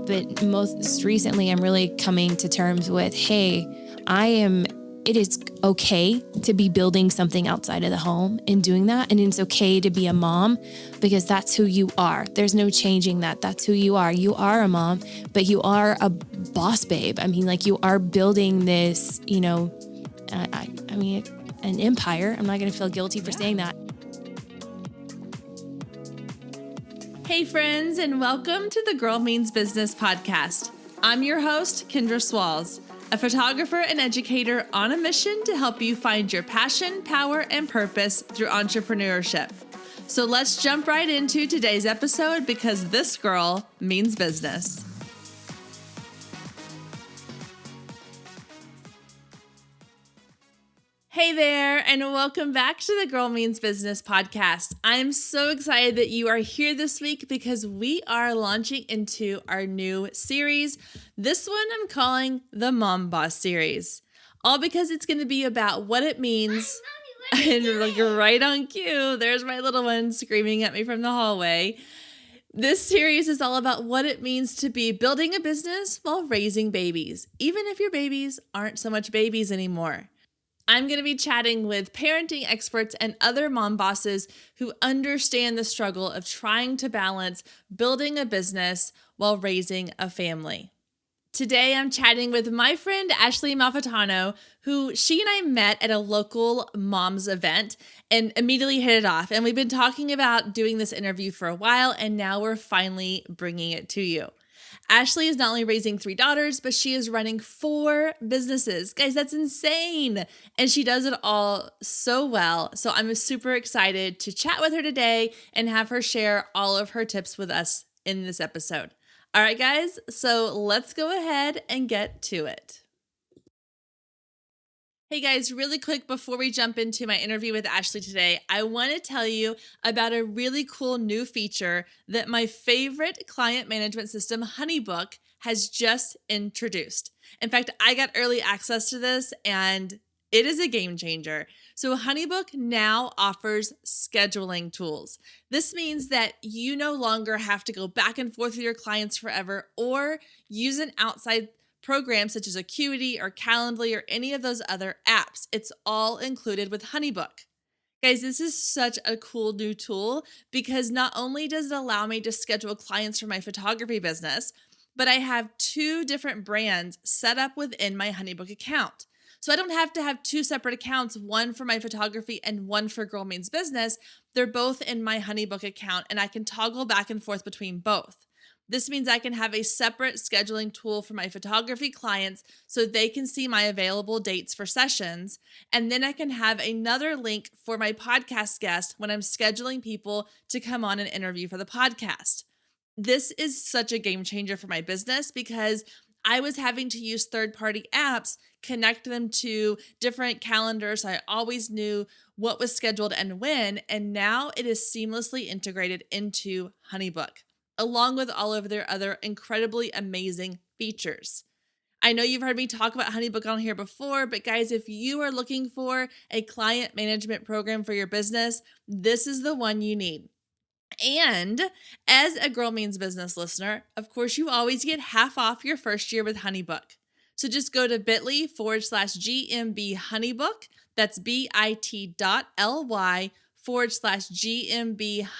But most recently, I'm really coming to terms with, hey, it is okay to be building something outside of the home and doing that. And it's okay to be a mom because that's who you are. There's no changing that. That's who you are. You are a mom, but you are a boss babe. I mean, like, you are building this, an empire. I'm not going to feel guilty for saying that. Hey friends, and welcome to the Girl Means Business podcast. I'm your host, Kendra Swalls, a photographer and educator on a mission to help you find your passion, power, and purpose through entrepreneurship. So let's jump right into today's episode because this girl means business. Hey there, and welcome back to the Girl Means Business podcast. I'm so excited that you are here this week because we are launching into our new series. This one I'm calling the Mom Boss series, all because it's going to be about what it means. And like right on cue, there's my little one screaming at me from the hallway. This series is all about what it means to be building a business while raising babies, even if your babies aren't so much babies anymore. I'm going to be chatting with parenting experts and other mom bosses who understand the struggle of trying to balance building a business while raising a family. Today, I'm chatting with my friend Ashley Malfitano, who she and I met at a local mom's event and immediately hit it off. And we've been talking about doing this interview for a while, and now we're finally bringing it to you. Ashley is not only raising 3 daughters, but she is running 4 businesses. Guys, that's insane. And she does it all so well. So I'm super excited to chat with her today and have her share all of her tips with us in this episode. All right, guys, so let's go ahead and get to it. Hey guys, really quick before we jump into my interview with Ashley today, I want to tell you about a really cool new feature that my favorite client management system, HoneyBook, has just introduced. In fact, I got early access to this and it is a game changer. So HoneyBook now offers scheduling tools. This means that you no longer have to go back and forth with your clients forever or use an outside programs such as Acuity or Calendly or any of those other apps. It's all included with HoneyBook. Guys, this is such a cool new tool because not only does it allow me to schedule clients for my photography business, but I have 2 different brands set up within my HoneyBook account. So I don't have to have 2 separate accounts, one for my photography and one for Girl Means Business. They're both in my HoneyBook account and I can toggle back and forth between both. This means I can have a separate scheduling tool for my photography clients so they can see my available dates for sessions. And then I can have another link for my podcast guest when I'm scheduling people to come on and interview for the podcast. This is such a game changer for my business because I was having to use third-party apps, connect them to different calendars. So I always knew what was scheduled and when, and now it is seamlessly integrated into HoneyBook, along with all of their other incredibly amazing features. I know you've heard me talk about HoneyBook on here before, but guys, if you are looking for a client management program for your business, this is the one you need. And as a Girl Means Business listener, of course, you always get half off your first year with HoneyBook. So just go to bit.ly/GMB HoneyBook. That's bit.ly/GMB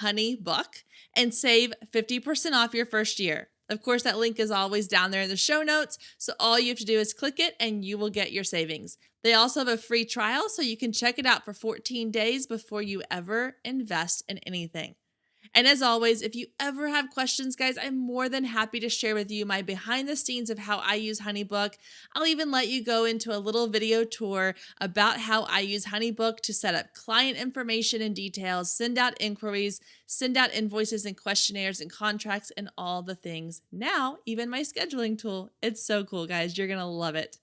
HoneyBook and save 50% off your first year. Of course, that link is always down there in the show notes. So all you have to do is click it and you will get your savings. They also have a free trial, so you can check it out for 14 days before you ever invest in anything. And as always, if you ever have questions, guys, I'm more than happy to share with you my behind the scenes of how I use HoneyBook. I'll even let you go into a little video tour about how I use HoneyBook to set up client information and details, send out inquiries, send out invoices and questionnaires and contracts and all the things. Now, even my scheduling tool. It's so cool, guys. You're going to love it.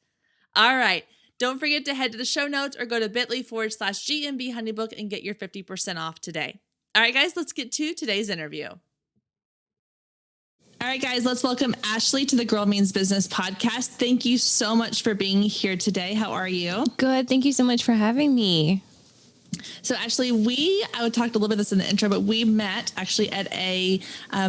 All right. Don't forget to head to the show notes or go to bit.ly/GMB HoneyBook and get your 50% off today. All right, guys, let's get to today's interview. All right, guys, let's welcome Ashley to the Girl Means Business podcast. Thank you so much for being here today. How are you? Good. Thank you so much for having me. So Ashley, I talked a little bit of this in the intro, but we met actually at a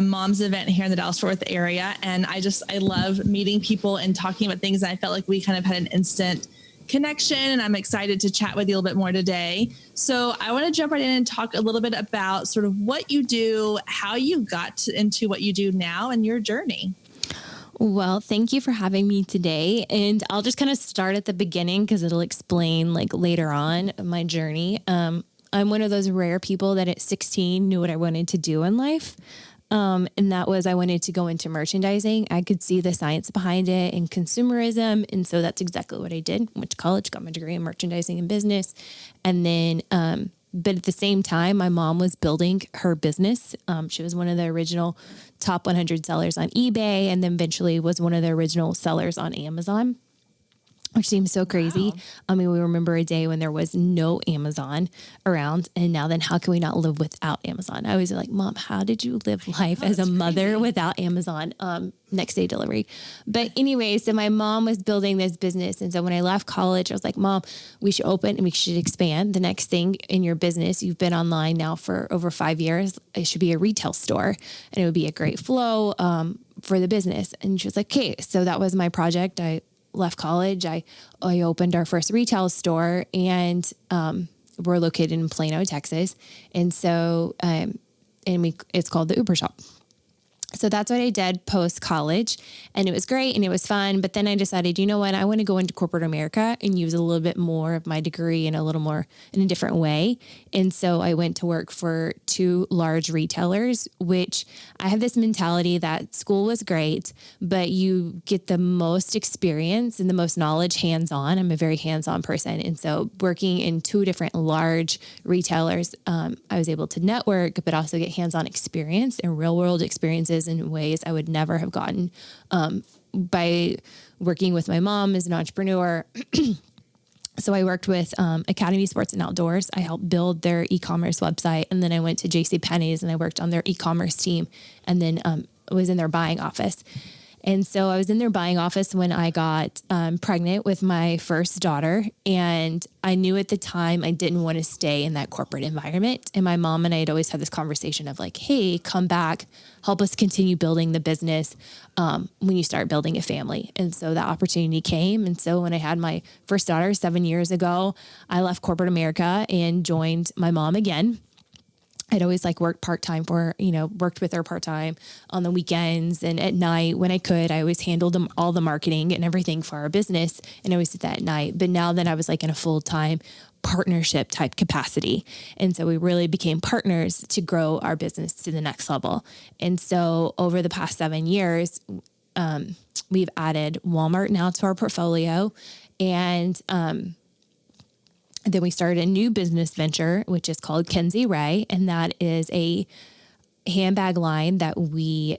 mom's event here in the Dallas-Fort Worth area. And I love meeting people and talking about things. And I felt like we kind of had an instant connection, and I'm excited to chat with you a little bit more today. So I want to jump right in and talk a little bit about sort of what you do, how you got into what you do now, and your journey. Well, thank you for having me today. And I'll just kind of start at the beginning because it'll explain like later on my journey. I'm one of those rare people that at 16 knew what I wanted to do in life. And that was, I wanted to go into merchandising. I could see the science behind it and consumerism. And so that's exactly what I did. Went to college, got my degree in merchandising and business. And then, but at the same time, my mom was building her business. She was one of the original top 100 sellers on eBay, and then eventually was one of the original sellers on Amazon, which seems so crazy. Wow. I mean, we remember a day when there was no Amazon around, and now then how can we not live without Amazon? I was like, Mom, how did you live life as a mother crazy. without Amazon? Next day delivery. But anyway, so my mom was building this business. And so when I left college, I was like, Mom, we should open and we should expand. The next thing in your business, you've been online now for over 5 years. It should be a retail store, and it would be a great flow for the business. And she was like, okay. So that was my project. I left college. I opened our first retail store, and we're located in Plano, Texas. And so, it's called the Uber Shop. So that's what I did post college, and it was great and it was fun. But then I decided, you know what, I want to go into corporate America and use a little bit more of my degree in a little more in a different way. And so I went to work for 2 large retailers, which I have this mentality that school was great, but you get the most experience and the most knowledge hands-on. I'm a very hands-on person. And so working in 2 different large retailers, I was able to network, but also get hands-on experience and real world experiences in ways I would never have gotten by working with my mom as an entrepreneur. So I worked with Academy Sports and Outdoors. I helped build their e-commerce website. And then I went to JCPenney's and I worked on their e-commerce team, and then was in their buying office. And so I was in their buying office when I got pregnant with my first daughter. And I knew at the time I didn't want to stay in that corporate environment. And my mom and I had always had this conversation of like, hey, come back, help us continue building the business when you start building a family. And so that opportunity came. And so when I had my first daughter 7 years ago, I left corporate America and joined my mom again. I'd always like worked part-time worked with her part-time on the weekends and at night when I could. I always handled all the marketing and everything for our business, and I always did that at night. But now then I was like in a full-time partnership type capacity. And so we really became partners to grow our business to the next level. And so over the past 7 years, we've added Walmart now to our portfolio, and then we started a new business venture, which is called Kenzie Ray. And that is a handbag line that we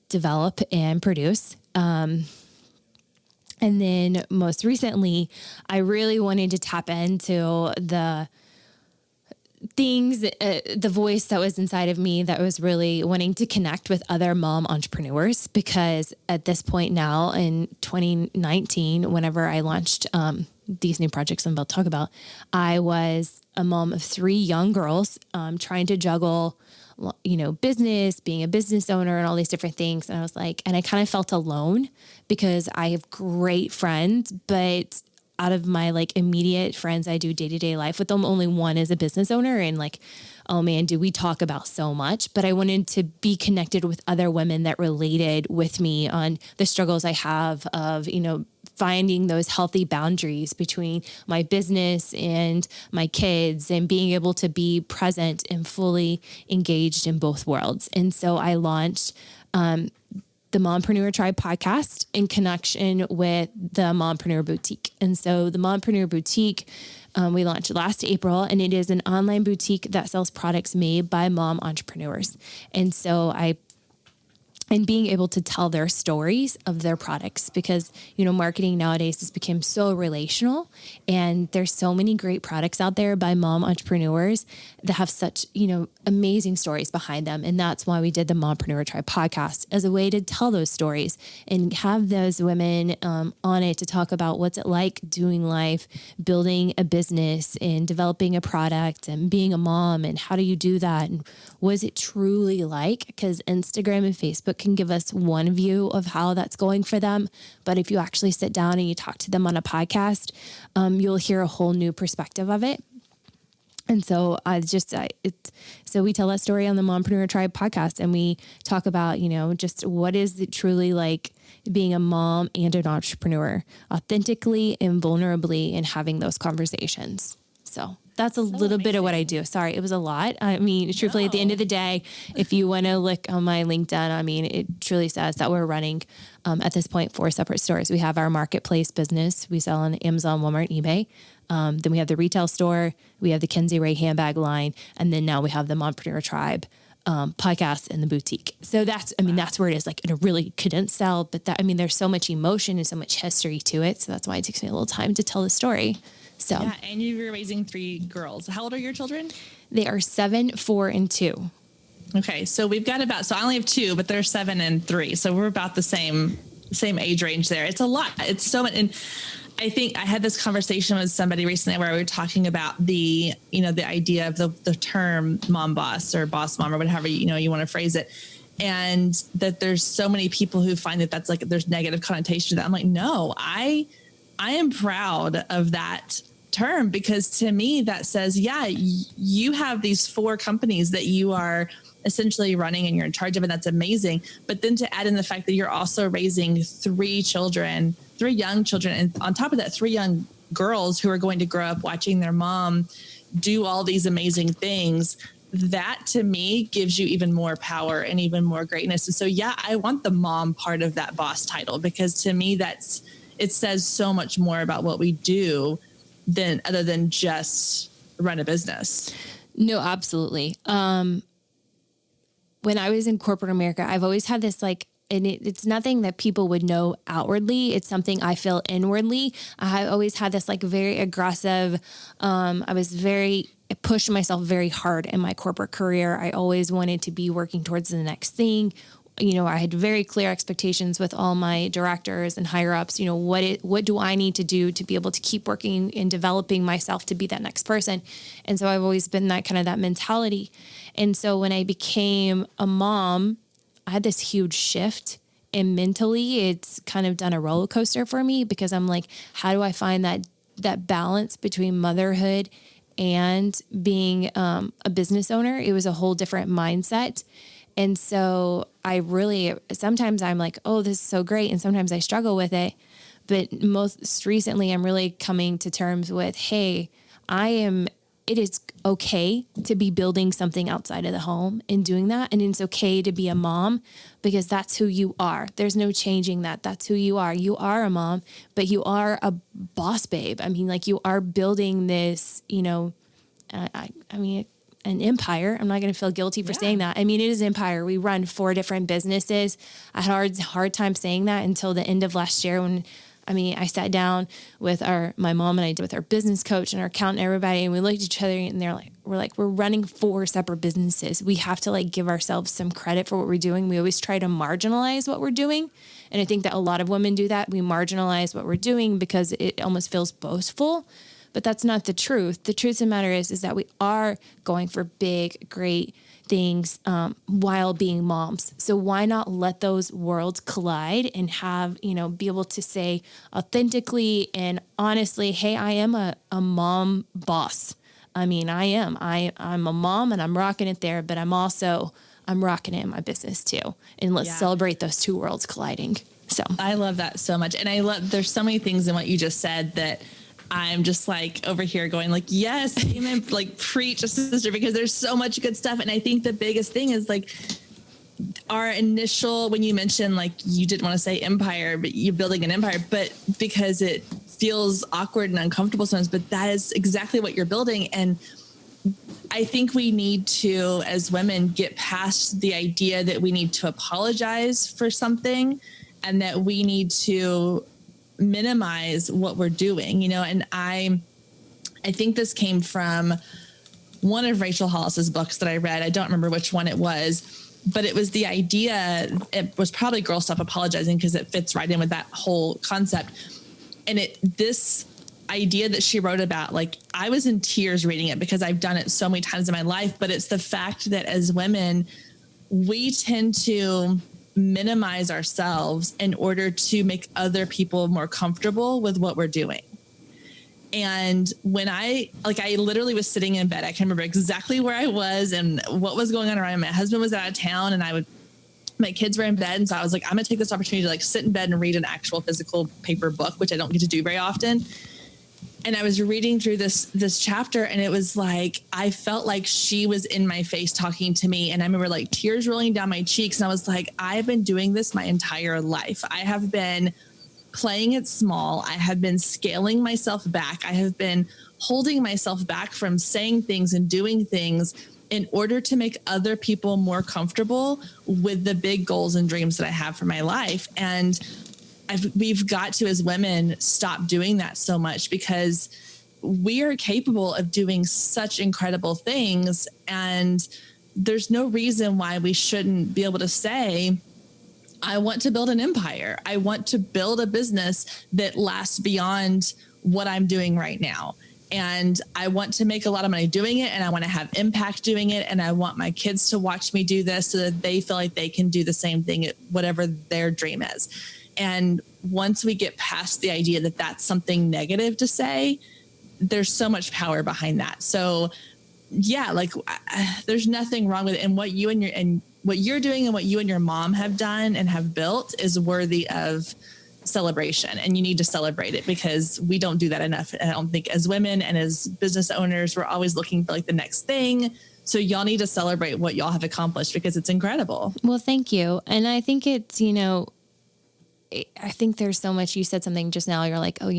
develop and produce. And then most recently, I really wanted to tap into the things, the voice that was inside of me that was really wanting to connect with other mom entrepreneurs, because at this point now in 2019, whenever I launched these new projects I'm about to talk about, I was a mom of 3 young girls trying to juggle, business, being a business owner and all these different things. And I was like, and I kind of felt alone because I have great friends, but out of my like immediate friends I do day-to-day life with them, only one is a business owner. And like, oh man, do we talk about so much, but I wanted to be connected with other women that related with me on the struggles I have of, finding those healthy boundaries between my business and my kids and being able to be present and fully engaged in both worlds. And so I launched, the Mompreneur Tribe podcast in connection with the Mompreneur Boutique. And so the Mompreneur Boutique, we launched last April, and it is an online boutique that sells products made by mom entrepreneurs. And so I and being able to tell their stories of their products, because, marketing nowadays has become so relational, and there's so many great products out there by mom entrepreneurs that have such, amazing stories behind them. And that's why we did the Mompreneur Tribe podcast, as a way to tell those stories and have those women on it to talk about what's it like doing life, building a business and developing a product and being a mom, and how do you do that? And what is it truly like? Because Instagram and Facebook can give us one view of how that's going for them. But if you actually sit down and you talk to them on a podcast, you'll hear a whole new perspective of it. And so so we tell that story on the Mompreneur Tribe podcast, and we talk about, just what is it truly like being a mom and an entrepreneur, authentically and vulnerably, and having those conversations. So that's a little bit of what I do. Sorry, it was a lot. I mean, truthfully, at the end of the day, if you want to look on my LinkedIn, I mean, it truly says that we're running, at this point, 4 separate stores. We have our marketplace business. We sell on Amazon, Walmart, eBay. Then we have the retail store. We have the Kinsey Ray handbag line. And then now we have the Mompreneur Tribe podcast and the boutique. So that's where it is, like in a really condensed cell. But there's so much emotion and so much history to it. So that's why it takes me a little time to tell the story. So yeah, and you're raising 3 girls. How old are your children? They are 7, 4, and 2. Okay, so we've got I only have 2, but they're 7 and 3. So we're about the same age range there. It's a lot. It's so much. And I think I had this conversation with somebody recently where we were talking about the idea of the term mom boss or boss mom or whatever, you want to phrase it. And that there's so many people who find that that's like, there's negative connotation to that. I'm like, no, I am proud of that term, because to me that says, yeah, you have these 4 companies that you are essentially running and you're in charge of, and that's amazing. But then to add in the fact that you're also raising 3 young children, and on top of that, 3 young girls who are going to grow up watching their mom do all these amazing things, that to me gives you even more power and even more greatness. And so, yeah, I want the mom part of that boss title, because to me it says so much more about what we do other than just run a business. No, absolutely. When I was in corporate America, I've always had this and it's nothing that people would know outwardly. It's something I feel inwardly. I always had this very aggressive, I pushed myself very hard in my corporate career. I always wanted to be working towards the next thing. I had very clear expectations with all my directors and higher ups. What do I need to do to be able to keep working and developing myself to be that next person? And so I've always been that mentality. And so when I became a mom, I had this huge shift, and mentally it's kind of done a roller coaster for me, because I'm like, how do I find that balance between motherhood and being a business owner? It was a whole different mindset. And so sometimes I'm like, oh, this is so great. And sometimes I struggle with it. But most recently, I'm really coming to terms with, hey, it is okay to be building something outside of the home and doing that. And it's okay to be a mom, because that's who you are. There's no changing that. That's who you are. You are a mom, but you are a boss babe. You are building this, an empire. I'm not going to feel guilty for saying that. It is an empire. We run 4 different businesses. I had a hard time saying that until the end of last year, when I sat down with my mom and I did with our business coach and our accountant and everybody, and we looked at each other and we're running 4 separate businesses. We have to give ourselves some credit for what we're doing. We always try to marginalize what we're doing. And I think that a lot of women do that. We marginalize what we're doing because it almost feels boastful. But that's not the truth. The truth of the matter is that we are going for big, great things while being moms. So why not let those worlds collide and have, be able to say authentically and honestly, hey, I am a mom boss. I am. I'm a mom and I'm rocking it there, but I'm rocking it in my business too. And let's celebrate those 2 worlds colliding. So I love that so much. And there's so many things in what you just said that I'm just over here going yes, amen, preach, sister, because there's so much good stuff. And I think the biggest thing is our initial, when you mentioned you didn't want to say empire, but you're building an empire, but because it feels awkward and uncomfortable sometimes, but that is exactly what you're building. And I think we need to, as women, get past the idea that we need to apologize for something and that we need to minimize what we're doing, and I think this came from one of Rachel Hollis's books that I read. I don't remember which one it was, but it was the idea, it was probably Girl Stop Apologizing because it fits right in with that whole concept. And this idea that she wrote about, like, I was in tears reading it because I've done it so many times in my life, but it's the fact that as women, we tend to minimize ourselves in order to make other people more comfortable with what we're doing. And when I literally was sitting in bed, I can remember exactly where I was and what was going on around me. My husband was out of town and my kids were in bed. And so I was like, I'm going to take this opportunity to like sit in bed and read an actual physical paper book, which I don't get to do very often. And I was reading through this chapter, and it was like, I felt like she was in my face talking to me. And I remember like tears rolling down my cheeks. And I was like, I've been doing this my entire life. I have been playing it small. I have been scaling myself back. I have been holding myself back from saying things and doing things in order to make other people more comfortable with the big goals and dreams that I have for my life. And we've got to, as women, stop doing that so much, because we are capable of doing such incredible things. And there's no reason why we shouldn't be able to say, I want to build an empire. I want to build a business that lasts beyond what I'm doing right now. And I want to make a lot of money doing it. And I want to have impact doing it. And I want my kids to watch me do this so that they feel like they can do the same thing at whatever their dream is. And once we get past the idea that that's something negative to say, there's so much power behind that. So yeah, like there's nothing wrong with it. And what you're doing and what you and your mom have done and have built is worthy of celebration. And you need to celebrate it, because we don't do that enough. I don't think, as women and as business owners, we're always looking for like the next thing. So y'all need to celebrate what y'all have accomplished, because it's incredible. Well, thank you. And I think it's, I think there's so much, you said something just now, you're like, oh,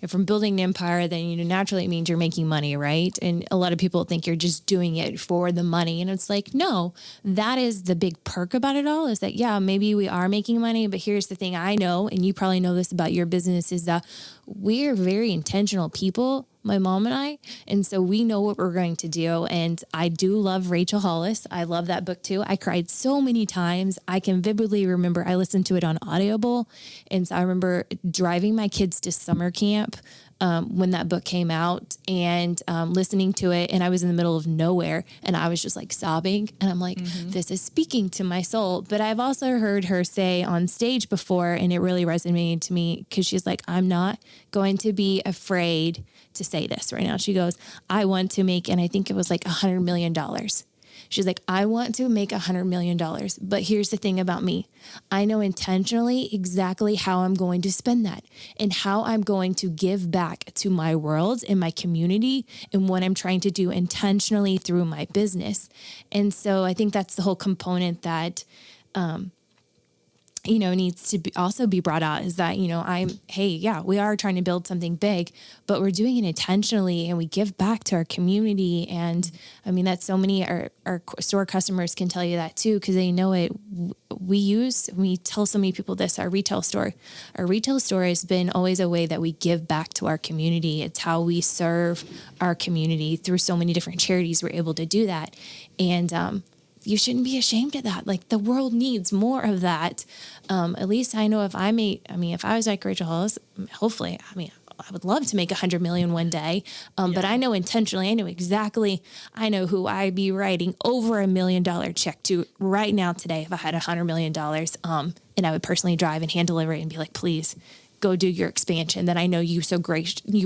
if I'm building an empire, then, naturally it means you're making money, right? And a lot of people think you're just doing it for the money. And it's like, no, that is the big perk about it all, is that, yeah, maybe we are making money, but here's the thing I know, and you probably know this about your business, is that we're very intentional people, my mom and I. And so we know what we're going to do. And I do love Rachel Hollis. I love that book too. I cried so many times. I can vividly remember I listened to it on Audible. And so I remember driving my kids to summer camp when that book came out, and listening to it. And I was in the middle of nowhere, and I was just like sobbing. And I'm like, this is speaking to my soul. But I've also heard her say on stage before, and it really resonated to me, because she's like, I'm not going to be afraid to say this right now. She goes, I want to make, and I think it was like $100 million. She's like, I want to make $100 million. But here's the thing about me. I know intentionally exactly how I'm going to spend that, and how I'm going to give back to my world and my community, and what I'm trying to do intentionally through my business. And so I think that's the whole component that, needs to also be brought out, is that, we are trying to build something big, but we're doing it intentionally, and we give back to our community. And I mean, that's so many, our store customers can tell you that too, because they know it. We tell so many people this, our retail store has been always a way that we give back to our community. It's how we serve our community through so many different charities. We're able to do that. And, you shouldn't be ashamed of that. Like, the world needs more of that. At least I know if I was like Rachel Hollis, hopefully, I would love to make 100 million one day. But I know intentionally, I know who I'd be writing over $1 million check to right now today if I had $100 million. And I would personally drive and hand deliver it and be like, please go do your expansion that I know you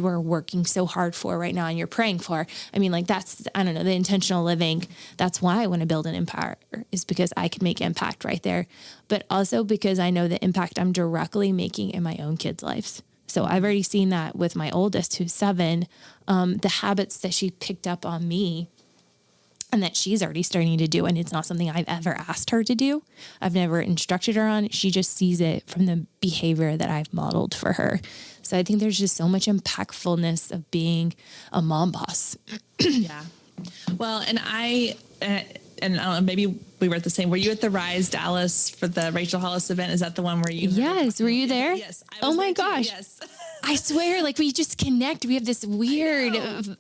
are working so hard for right now and you're praying for. I mean, like, that's, I don't know, the intentional living. That's why I want to build an empire, is because I can make impact right there. But also because I know the impact I'm directly making in my own kids' lives. So I've already seen that with my oldest, who's 7, the habits that she picked up on me and that she's already starting to do. And it's not something I've ever asked her to do. I've never instructed her on. She just sees it from the behavior that I've modeled for her. So I think there's just so much impactfulness of being a mom boss. Yeah. Well, and and I don't know, maybe we were at the same. Were you at the Rise Dallas for the Rachel Hollis event? Is that the one where you? Yes. Were you there? Yes. Oh my gosh. Yes. I swear, like we just connect. We have this weird,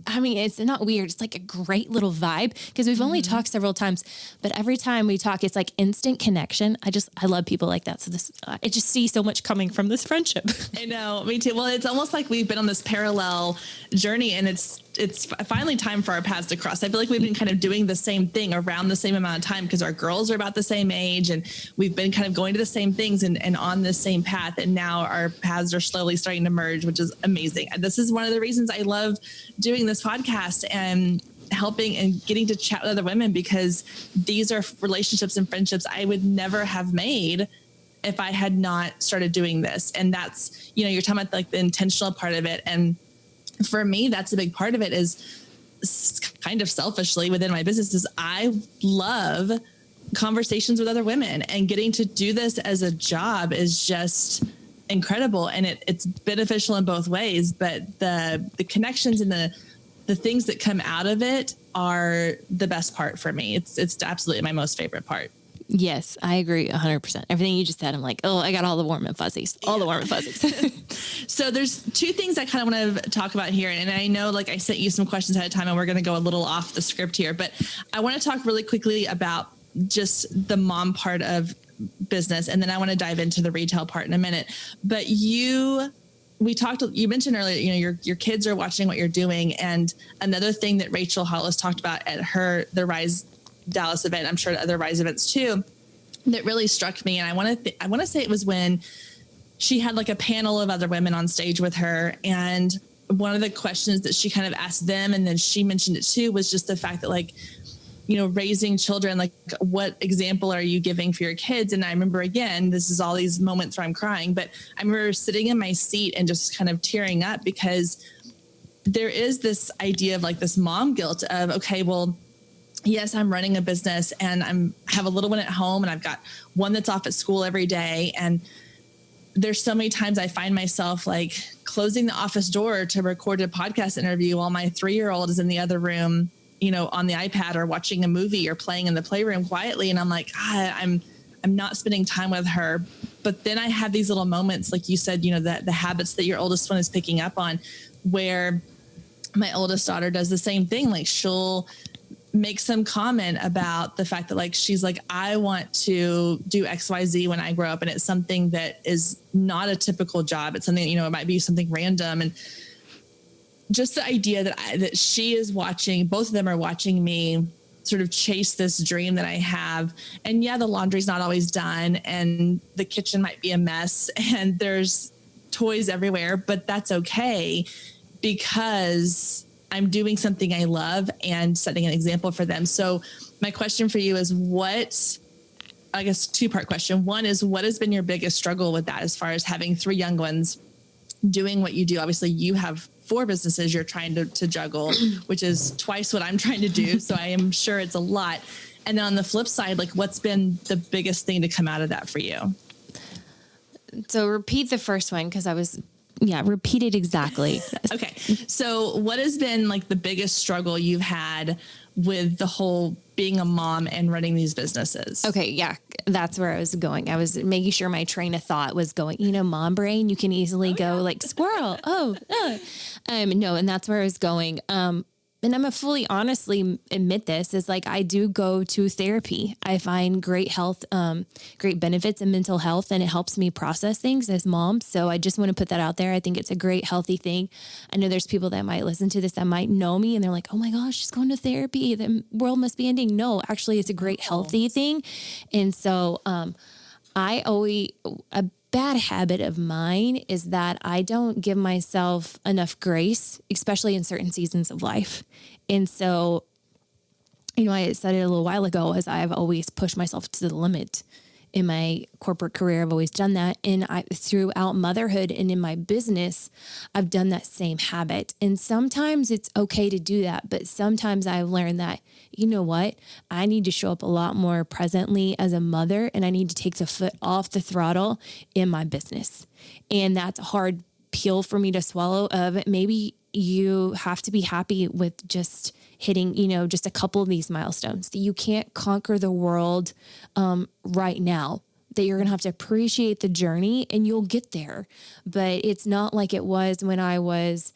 I mean, it's not weird. It's like a great little vibe because we've only talked several times, but every time we talk, it's like instant connection. I love people like that. So I just see so much coming from this friendship. I know, me too. Well, it's almost like we've been on this parallel journey and it's finally time for our paths to cross. I feel like we've been kind of doing the same thing around the same amount of time because our girls are about the same age and we've been kind of going to the same things and on the same path. And now our paths are slowly starting to merge, which is amazing. And this is one of the reasons I love doing this podcast and helping and getting to chat with other women, because these are relationships and friendships I would never have made if I had not started doing this. And that's, you're talking about like the intentional part of it. And for me, that's a big part of it is kind of selfishly within my business is I love conversations with other women, and getting to do this as a job is just incredible. And it's beneficial in both ways, but the connections and the things that come out of it are the best part for me. It's absolutely my most favorite part. Yes, I agree 100%. Everything you just said, I'm like, oh, I got all the warm and fuzzies, the warm and fuzzies. So there's two things I kind of want to talk about here. And I know, like I sent you some questions ahead of time and we're going to go a little off the script here, but I want to talk really quickly about just the mom part of business. And then I want to dive into the retail part in a minute, but you mentioned earlier, your kids are watching what you're doing. And another thing that Rachel Hollis talked about at the Rise Dallas event, I'm sure at other Rise events too, that really struck me. And I want to say it was when she had like a panel of other women on stage with her. And one of the questions that she kind of asked them, and then she mentioned it too, was just the fact that like, raising children, like what example are you giving for your kids? And I remember, again, this is all these moments where I'm crying, but I remember sitting in my seat and just kind of tearing up because there is this idea of like this mom guilt of, okay, well, yes, I'm running a business and have a little one at home and I've got one that's off at school every day. And there's so many times I find myself like closing the office door to record a podcast interview while my 3-year-old is in the other room, on the iPad or watching a movie or playing in the playroom quietly. And I'm like, I'm not spending time with her. But then I have these little moments, like you said, that the habits that your oldest one is picking up on, where my oldest daughter does the same thing. Like she'll make some comment about the fact that like, she's like, I want to do XYZ when I grow up. And it's something that is not a typical job. It's something, it might be something random. And just the idea that she is watching, both of them are watching me sort of chase this dream that I have. And yeah, the laundry's not always done and the kitchen might be a mess and there's toys everywhere, but that's okay because I'm doing something I love and setting an example for them. So my question for you is I guess 2-part question. One is, what has been your biggest struggle with that as far as having 3 young ones doing what you do? Obviously you have 4 businesses you're trying to juggle, which is twice what I'm trying to do. So I am sure it's a lot. And then on the flip side, like what's been the biggest thing to come out of that for you? So repeat the first one. Cause repeat it exactly. Okay. So what has been like the biggest struggle you've had with the whole being a mom and running these businesses? Okay. Yeah. That's where I was going. I was making sure my train of thought was going, mom brain, you can easily go like squirrel. No. And that's where I was going. And I'm a fully honestly admit this is like, I do go to therapy. I find great health, great benefits in mental health, and it helps me process things as mom. So I just want to put that out there. I think it's a great, healthy thing. I know there's people that might listen to this that might know me and they're like, oh my gosh, she's going to therapy. The world must be ending. No, actually it's a great, healthy thing. And so, a bad habit of mine is that I don't give myself enough grace, especially in certain seasons of life. And so, I said it a little while ago, as I've always pushed myself to the limit in my corporate career. I've always done that. And throughout motherhood and in my business, I've done that same habit. And sometimes it's okay to do that. But sometimes I've learned that, I need to show up a lot more presently as a mother, and I need to take the foot off the throttle in my business. And that's a hard pill for me to swallow of maybe, you have to be happy with just hitting, just a couple of these milestones. That you can't conquer the world right now, that you're going to have to appreciate the journey and you'll get there. But it's not like it was when I was,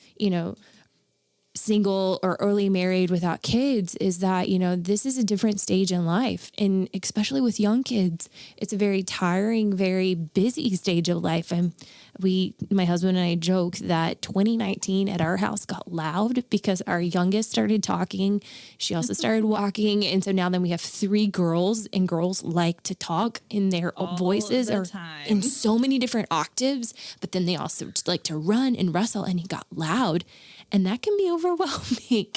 single or early married without kids, is that, this is a different stage in life. And especially with young kids, it's a very tiring, very busy stage of life. And my husband and I joke that 2019 at our house got loud because our youngest started talking. She also started walking. And so now then we have 3 girls, and girls like to talk, and their voices are in so many different octaves, but then they also like to run and wrestle, and it got loud. And that can be overwhelming.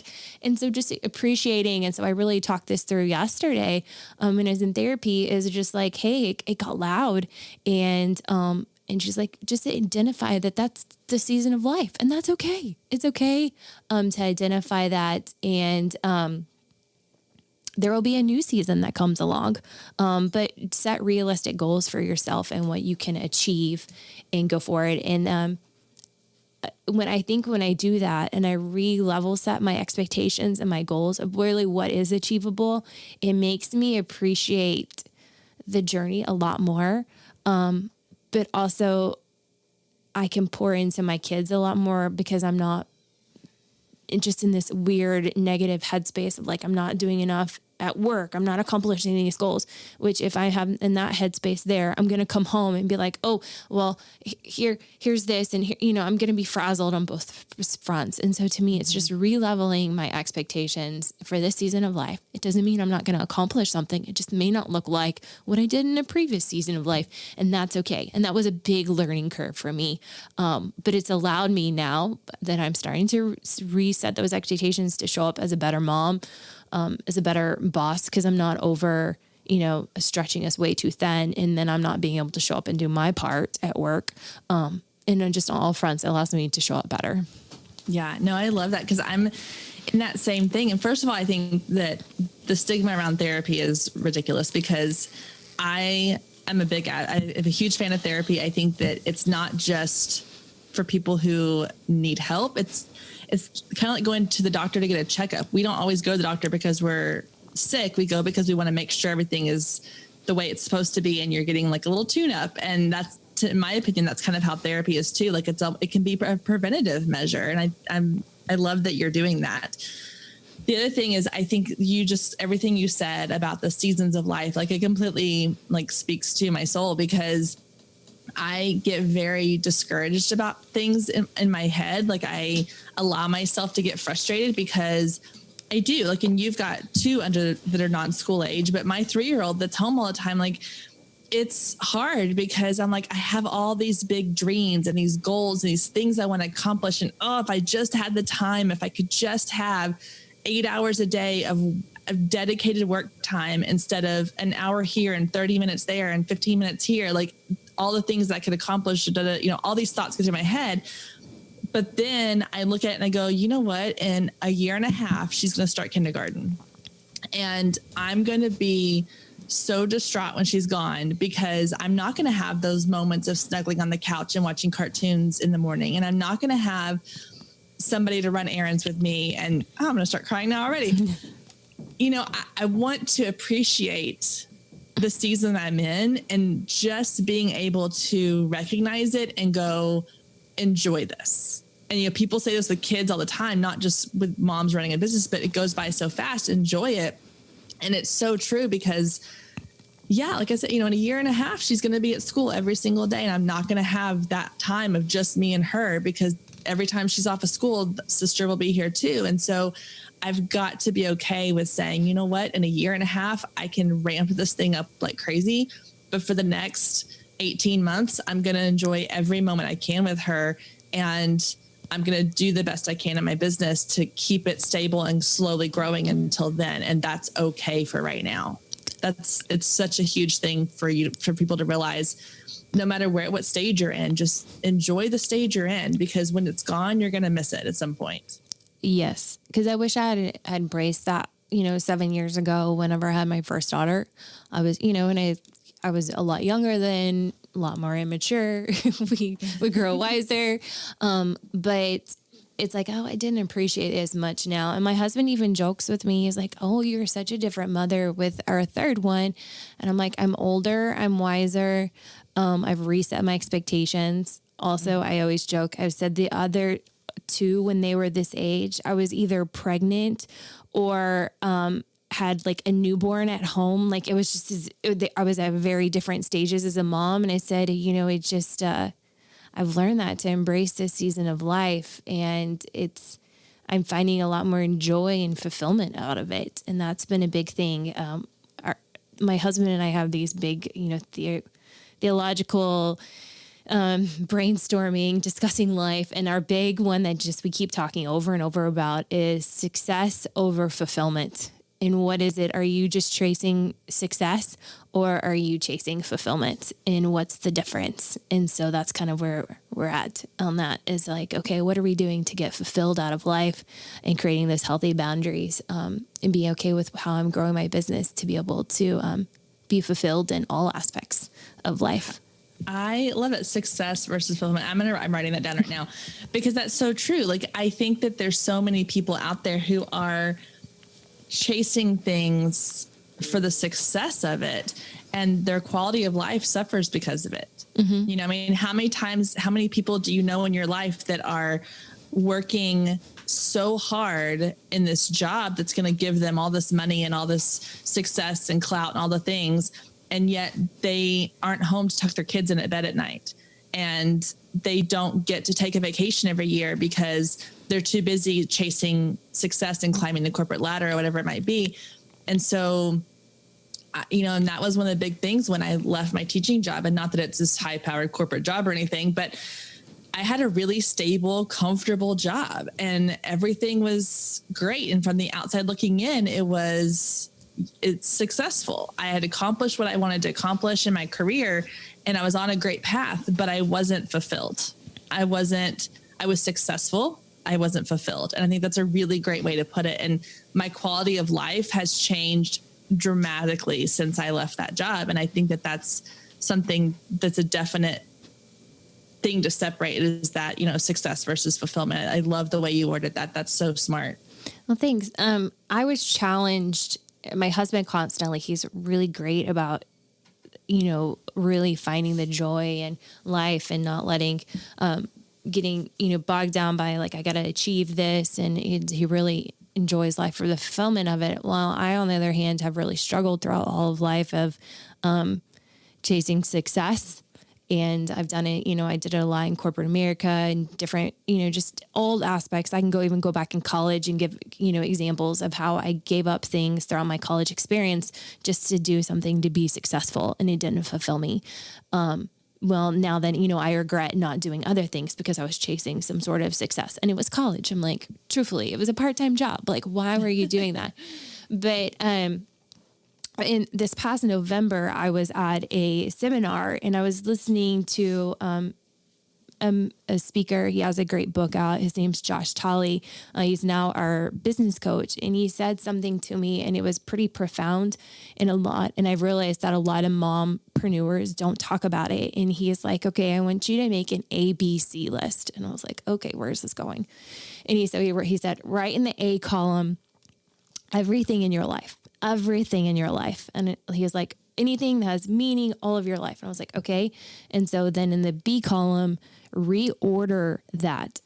And so just appreciating. And so I really talked this through yesterday when I was in therapy, is just like, hey, it got loud. And she's like, just identify that that's the season of life. And that's okay. It's okay to identify that. And there will be a new season that comes along. But set realistic goals for yourself and what you can achieve and go for it. And when I do that and I re-level set my expectations and my goals of really what is achievable, it makes me appreciate the journey a lot more. But also I can pour into my kids a lot more because I'm not just in this weird negative headspace of like, I'm not doing enough at work. I'm not accomplishing these goals, which if I have in that headspace there, I'm going to come home and be like, oh, well, here's this. And here, I'm going to be frazzled on both fronts. And so to me, it's just re-leveling my expectations for this season of life. It doesn't mean I'm not going to accomplish something. It just may not look like what I did in a previous season of life. And that's okay. And that was a big learning curve for me. But it's allowed me now that I'm starting to reset those expectations to show up as a better mom, as a better boss, because I'm not over, stretching us way too thin. And then I'm not being able to show up and do my part at work. And just on all fronts, it allows me to show up better. Yeah, no, I love that because I'm in that same thing. And first of all, I think that the stigma around therapy is ridiculous because I'm a huge fan of therapy. I think that it's not just for people who need help. It's kind of like going to the doctor to get a checkup. We don't always go to the doctor because we're sick. We go because we want to make sure everything is the way it's supposed to be and you're getting like a little tune up. And that's, in my opinion, that's kind of how therapy is too. Like it can be a preventative measure. And I love that you're doing that. The other thing is, I think everything you said about the seasons of life, like it completely like speaks to my soul because I get very discouraged about things in my head. Like I allow myself to get frustrated because I do like, and you've got 2 that are not school age, but my 3-year-old that's home all the time, like it's hard because I'm like, I have all these big dreams and these goals and these things I want to accomplish. And if I just had the time, if I could just have 8 hours a day of dedicated work time instead of an hour here and 30 minutes there and 15 minutes here, like all the things that I could accomplish, all these thoughts go through my head. But then I look at it and I go, you know what? In a year and a half, she's going to start kindergarten. And I'm going to be so distraught when she's gone because I'm not going to have those moments of snuggling on the couch and watching cartoons in the morning. And I'm not going to have somebody to run errands with me. And I'm going to start crying now already. I want to appreciate the season I'm in and just being able to recognize it and go, enjoy this. And, people say this with kids all the time, not just with moms running a business, but it goes by so fast. Enjoy it. And it's so true because, like I said, in a year and a half, she's going to be at school every single day. And I'm not going to have that time of just me and her because every time she's off of school, sister will be here too. And so I've got to be okay with saying, you know what, in a year and a half, I can ramp this thing up like crazy. But for the next 18 months, I'm going to enjoy every moment I can with her. And I'm going to do the best I can in my business to keep it stable and slowly growing until then. And that's okay for right now. It's such a huge thing for people to realize, no matter what stage you're in, just enjoy the stage you're in, because when it's gone, you're going to miss it at some point. Yes. Because I wish I had embraced that, 7 years ago, whenever I had my first daughter. I was, and I was a lot younger then, a lot more immature. we grow wiser. But it's like, oh, I didn't appreciate it as much now. And my husband even jokes with me. He's like, oh, you're such a different mother with our third one. And I'm like, I'm older, I'm wiser. I've reset my expectations. Also, I always joke, I've said the other two, when they were this age, I was either pregnant or, had like a newborn at home. Like it was just, I was at very different stages as a mom. And I said, it just, I've learned that to embrace this season of life, and I'm finding a lot more joy and fulfillment out of it. And that's been a big thing. My husband and I have these big, theological, brainstorming, discussing life. And our big one that we keep talking over and over about is success over fulfillment. And what is it? Are you just chasing success, or are you chasing fulfillment? And what's the difference? And so that's kind of where we're at on that, is like, okay, what are we doing to get fulfilled out of life, and creating those healthy boundaries, and being okay with how I'm growing my business to be able to be fulfilled in all aspects of life. I love it. Success versus fulfillment. I'm writing that down right now, because that's so true. Like, I think that there's so many people out there who are chasing things for the success of it, and their quality of life suffers because of it. Mm-hmm. How many people do you know in your life that are working so hard in this job that's going to give them all this money and all this success and clout and all the things, and yet they aren't home to tuck their kids in at bed at night, and they don't get to take a vacation every year because they're too busy chasing success and climbing the corporate ladder or whatever it might be. And so, and that was one of the big things when I left my teaching job, and not that it's this high powered corporate job or anything, but I had a really stable, comfortable job, and everything was great. And from the outside looking in, it's successful. I had accomplished what I wanted to accomplish in my career, and I was on a great path, but I wasn't fulfilled. I was successful. I wasn't fulfilled. And I think that's a really great way to put it. And my quality of life has changed dramatically since I left that job. And I think that that's something that's a definite thing to separate, is that, success versus fulfillment. I love the way you worded that. That's so smart. Well, thanks. I was challenged. My husband constantly, he's really great about, really finding the joy in life and not letting, getting, bogged down by like, I got to achieve this. And he really enjoys life for the fulfillment of it. While I, on the other hand, have really struggled throughout all of life of, chasing success. And I've done it, I did it a lot in corporate America and different, just old aspects. I can even go back in college and give, examples of how I gave up things throughout my college experience just to do something to be successful, and it didn't fulfill me. Well, now then, I regret not doing other things because I was chasing some sort of success, and it was college. I'm like, truthfully, it was a part-time job. Like, why were you doing that? But, in this past November, I was at a seminar, and I was listening to a speaker. He has a great book out. His name's Josh Tolley. He's now our business coach, and he said something to me, and it was pretty profound and I've realized that a lot of mompreneurs don't talk about it. And he is like, okay, I want you to make an ABC list. And I was like, okay, where is this going? And he said, write in the A column, everything in your life. And he was like, anything that has meaning, all of your life. And I was like, okay. And so then in the B column, reorder that.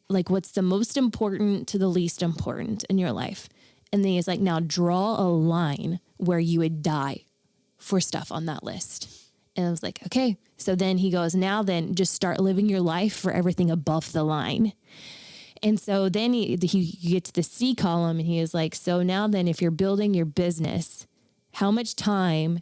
Like, what's the most important to the least important in your life? And then he's like, now draw a line where you would die for stuff on that list. And I was like, okay. So then he goes, now then just start living your life for everything above the line. And so then he gets to the C column, and he is like, so now then, if you're building your business, how much time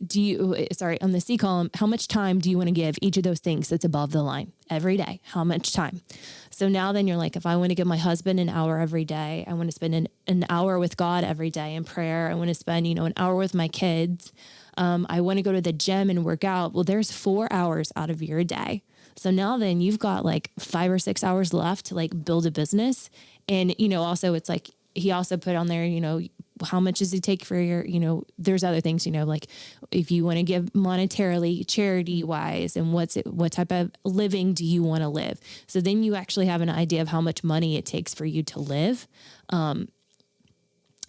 on the C column, how much time do you want to give each of those things that's above the line every day? How much time? So now then you're like, if I want to give my husband an hour every day, I want to spend an hour with God every day in prayer. I want to spend, an hour with my kids. I want to go to the gym and work out. Well, there's 4 hours out of your day. So now then you've got like 5 or 6 hours left to like build a business. And, also it's like, he also put on there, how much does it take for your, there's other things, like if you want to give monetarily, charity wise, and what type of living do you want to live? So then you actually have an idea of how much money it takes for you to live.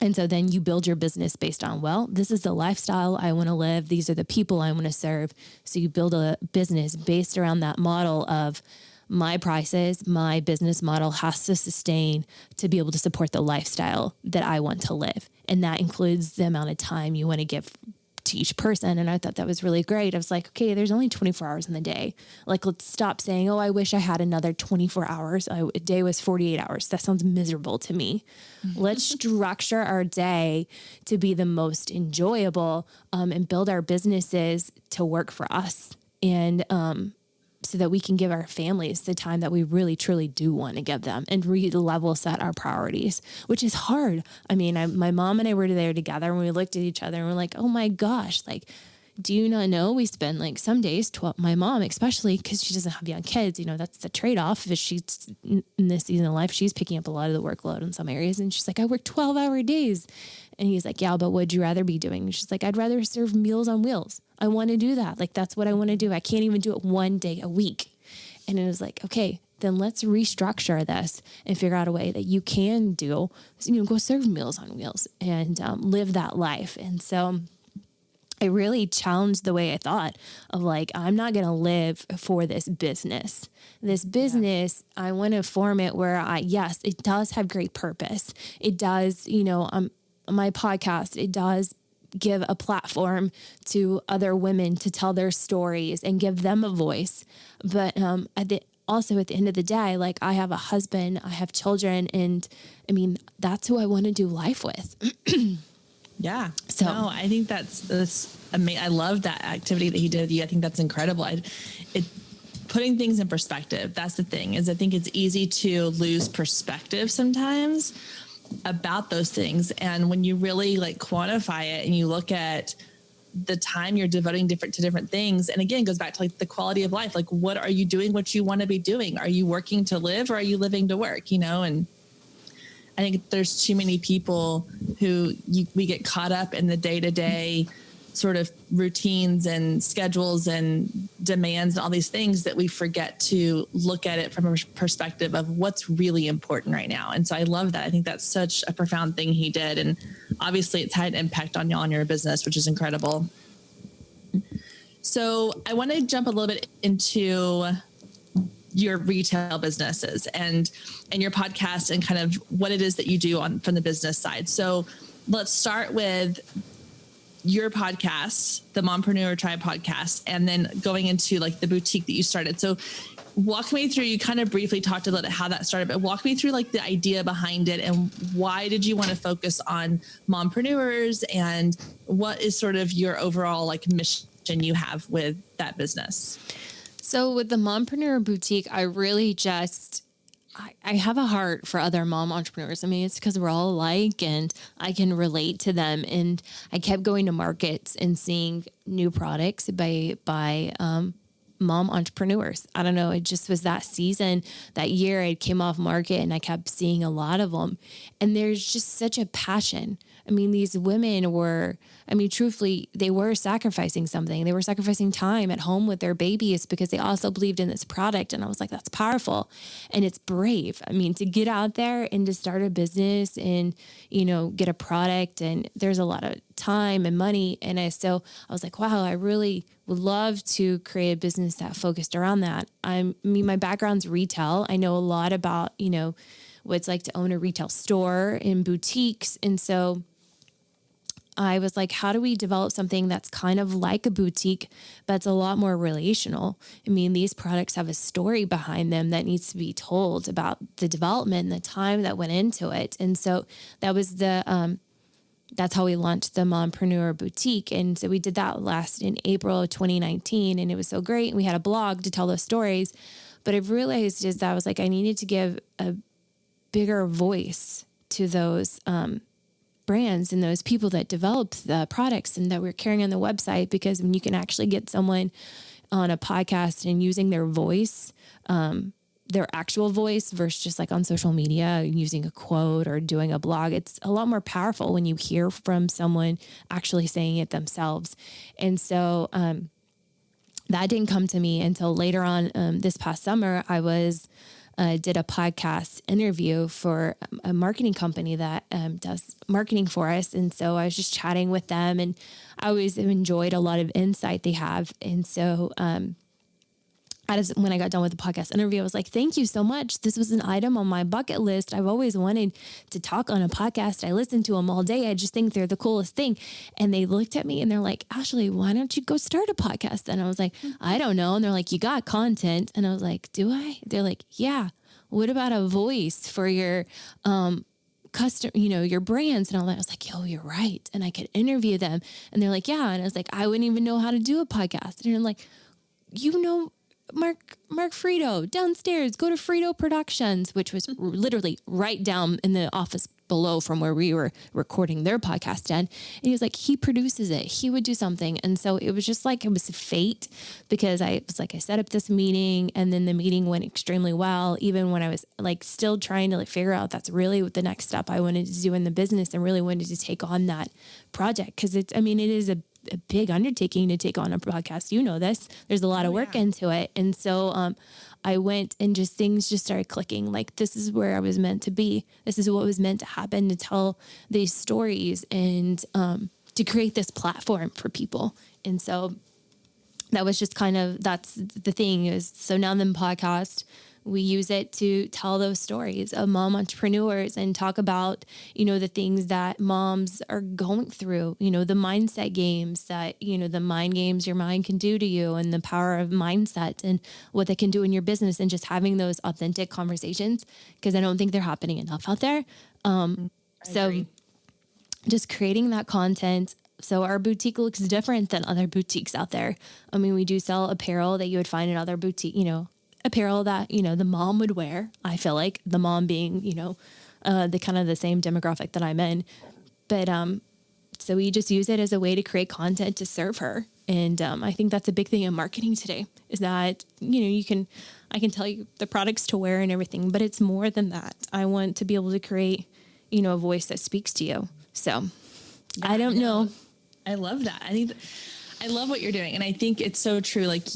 And so then you build your business based on, well, this is the lifestyle I want to live. These are the people I want to serve. So you build a business based around that model of my prices, my business model has to sustain to be able to support the lifestyle that I want to live. And that includes the amount of time you want to give to each person. And I thought that was really great. I was like, okay, there's only 24 hours in the day. Like, let's stop saying, oh, I wish I had another 24 hours. A day was 48 hours. That sounds miserable to me. Let's structure our day to be the most enjoyable, and build our businesses to work for us. And, so that we can give our families the time that we really, truly do want to give them and level set our priorities, which is hard. I mean, my mom and I were there together and we looked at each other and we're like, oh my gosh, like, do you not know we spend like some days, my mom, especially because she doesn't have young kids, that's the trade-off. If she's in this season of life, she's picking up a lot of the workload in some areas. And she's like, I work 12-hour days. And he's like, yeah, but what'd you rather be doing? And she's like, I'd rather serve Meals on Wheels. I want to do that. Like, that's what I want to do. I can't even do it one day a week. And it was like, okay, then let's restructure this and figure out a way that you can do, go serve Meals on Wheels and live that life. And so I really challenged the way I thought of like, I'm not going to live for this business. This business, I want to form it where yes, it does have great purpose. It does, my podcast, it does give a platform to other women to tell their stories and give them a voice. But also at the end of the day, like, I have a husband, I have children, and I mean, that's who I want to do life with. Yeah. So no, I think that's amazing. I love that activity that he did with you. I think that's incredible. Putting things in perspective. That's the thing, is I think it's easy to lose perspective sometimes about those things. And when you really like quantify it and you look at the time you're devoting to different things. And again, it goes back to like the quality of life. Like, what are you doing? What you want to be doing? Are you working to live or are you living to work? And I think there's too many people who we get caught up in the day-to-day sort of routines and schedules and demands and all these things that we forget to look at it from a perspective of what's really important right now. And so I love that. I think that's such a profound thing he did. And obviously it's had an impact on y'all and your business, which is incredible. So I want to jump a little bit into your retail businesses and your podcast and kind of what it is that you do from the business side. So let's start with your podcast, the Mompreneur Tribe podcast, and then going into like the boutique that you started. So walk me through, you kind of briefly talked about how that started, but walk me through like the idea behind it and why did you want to focus on mompreneurs and what is sort of your overall like mission you have with that business? So with the Mompreneur Boutique, I really I have a heart for other mom entrepreneurs. I mean, it's because we're all alike and I can relate to them. And I kept going to markets and seeing new products by mom entrepreneurs. I don't know. It just was that season, that year it came off market and I kept seeing a lot of them. And there's just such a passion. I mean, these women were, truthfully, they were sacrificing something. They were sacrificing time at home with their babies because they also believed in this product. And I was like, that's powerful. And it's brave. To get out there and to start a business and, get a product, and there's a lot of time and money. And I was like, wow, I really would love to create a business that focused around that. My background's retail. I know a lot about, what it's like to own a retail store and boutiques. And so I was like, how do we develop something that's kind of like a boutique, but it's a lot more relational? These products have a story behind them that needs to be told about the development and the time that went into it. And so that was that's how we launched the Mompreneur Boutique. And so we did that in April of 2019, and it was so great. And we had a blog to tell those stories, but I've realized is that I was like, I needed to give a bigger voice to those, brands and those people that developed the products and that we're carrying on the website, because when you can actually get someone on a podcast and using their voice, their actual voice versus just like on social media using a quote or doing a blog. It's a lot more powerful when you hear from someone actually saying it themselves. And so that didn't come to me until later on. This past summer, I did a podcast interview for a marketing company that does marketing for us. And so I was just chatting with them, and I always enjoyed a lot of insight they have. And so when I got done with the podcast interview, I was like, thank you so much. This was an item on my bucket list. I've always wanted to talk on a podcast. I listen to them all day. I just think they're the coolest thing. And they looked at me and they're like, Ashley, why don't you go start a podcast? And I was like, I don't know. And they're like, you got content. And I was like, do I? They're like, yeah. What about a voice for your custom, your brands and all that? I was like, yo, you're right. And I could interview them. And they're like, yeah. And I was like, I wouldn't even know how to do a podcast. And I'm like, Mark Frito downstairs, go to Frito Productions, which was literally right down in the office below from where we were recording their podcast in. And he was like, he produces it. He would do something. And so it was just like, it was fate, because I set up this meeting, and then the meeting went extremely well. Even when I was like still trying to figure out that's really what the next step I wanted to do in the business, and really wanted to take on that project. Cause it is a big undertaking to take on a podcast. This, there's a lot of work into it. And so, I went and things just started clicking. Like, this is where I was meant to be. This is what was meant to happen, to tell these stories and, to create this platform for people. And so that was just that's the thing is, so now the podcast, we use it to tell those stories of mom entrepreneurs and talk about, the things that moms are going through, the mindset games that, the mind games your mind can do to you, and the power of mindset and what they can do in your business, and just having those authentic conversations, because I don't think they're happening enough out there. So just creating that content. So our boutique looks different than other boutiques out there. I mean, we do sell apparel that you would find in other boutique, apparel that, the mom would wear. I feel like the mom being, the kind of the same demographic that I'm in. But, so we just use it as a way to create content to serve her. And, I think that's a big thing in marketing today, is that, I can tell you the products to wear and everything, but it's more than that. I want to be able to create, a voice that speaks to you. So I don't know. I love that. I love what you're doing. And I think it's so true. Like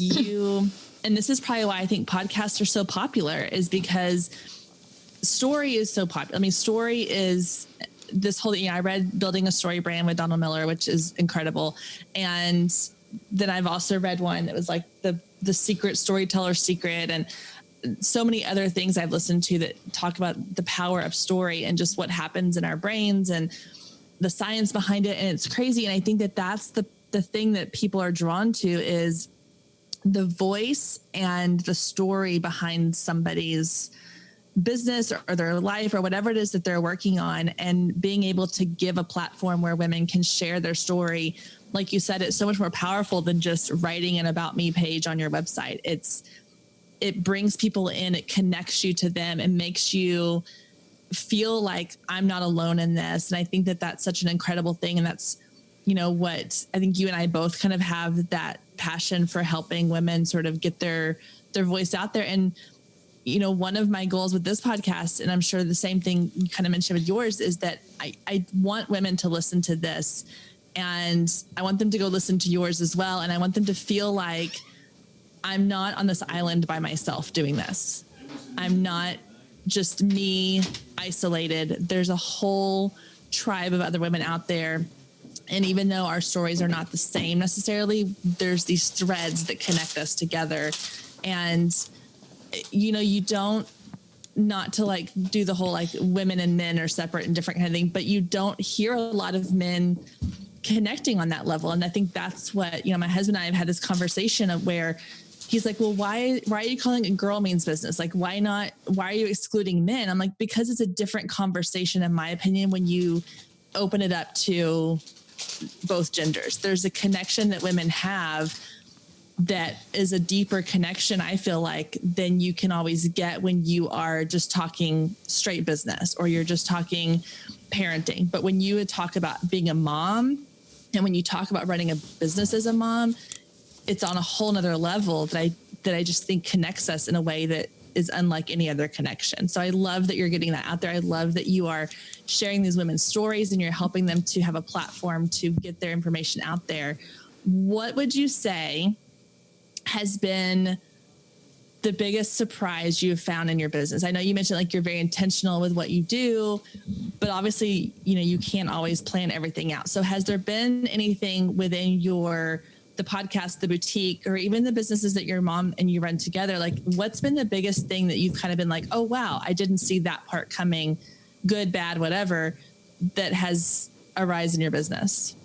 and this is probably why I think podcasts are so popular, is because story is so popular. I mean, story is this whole, I read Building a Story Brand with Donald Miller, which is incredible. And then I've also read one that was like the secret storyteller's secret, and so many other things I've listened to that talk about the power of story and just what happens in our brains and the science behind it. And it's crazy. And I think that that's the thing that people are drawn to, is the voice and the story behind somebody's business or their life or whatever it is that they're working on, and being able to give a platform where women can share their story. Like you said, it's so much more powerful than just writing an about me page on your website. It brings people in, it connects you to them, and makes you feel like I'm not alone in this. And I think that that's such an incredible thing. And that's, what I think you and I both kind of have, that passion for helping women sort of get their voice out there. And, one of my goals with this podcast, and I'm sure the same thing you kind of mentioned with yours, is that I want women to listen to this, and I want them to go listen to yours as well. And I want them to feel like I'm not on this island by myself doing this. I'm not just me isolated. There's a whole tribe of other women out there. And even though our stories are not the same necessarily, there's these threads that connect us together. And, you don't, not to do the whole women and men are separate and different kind of thing, but you don't hear a lot of men connecting on that level. And I think that's what, my husband and I have had this conversation of where he's like, well, why are you calling it girl means business? Like, why are you excluding men? I'm like, because it's a different conversation, in my opinion, when you open it up to both genders. There's a connection that women have that is a deeper connection, I feel like, than you can always get when you are just talking straight business or you're just talking parenting. But when you talk about being a mom, and when you talk about running a business as a mom, it's on a whole nother level that I just think connects us in a way that is unlike any other connection. So I love that you're getting that out there. I love that you are sharing these women's stories and you're helping them to have a platform to get their information out there. What would you say has been the biggest surprise you've found in your business? I know you mentioned like you're very intentional with what you do, but obviously, you know, you can't always plan everything out. So has there been anything within the podcast, the boutique, or even the businesses that your mom and you run together? Like, what's been the biggest thing that you've kind of been like, oh, wow, I didn't see that part coming, good, bad, whatever, that has arisen in your business?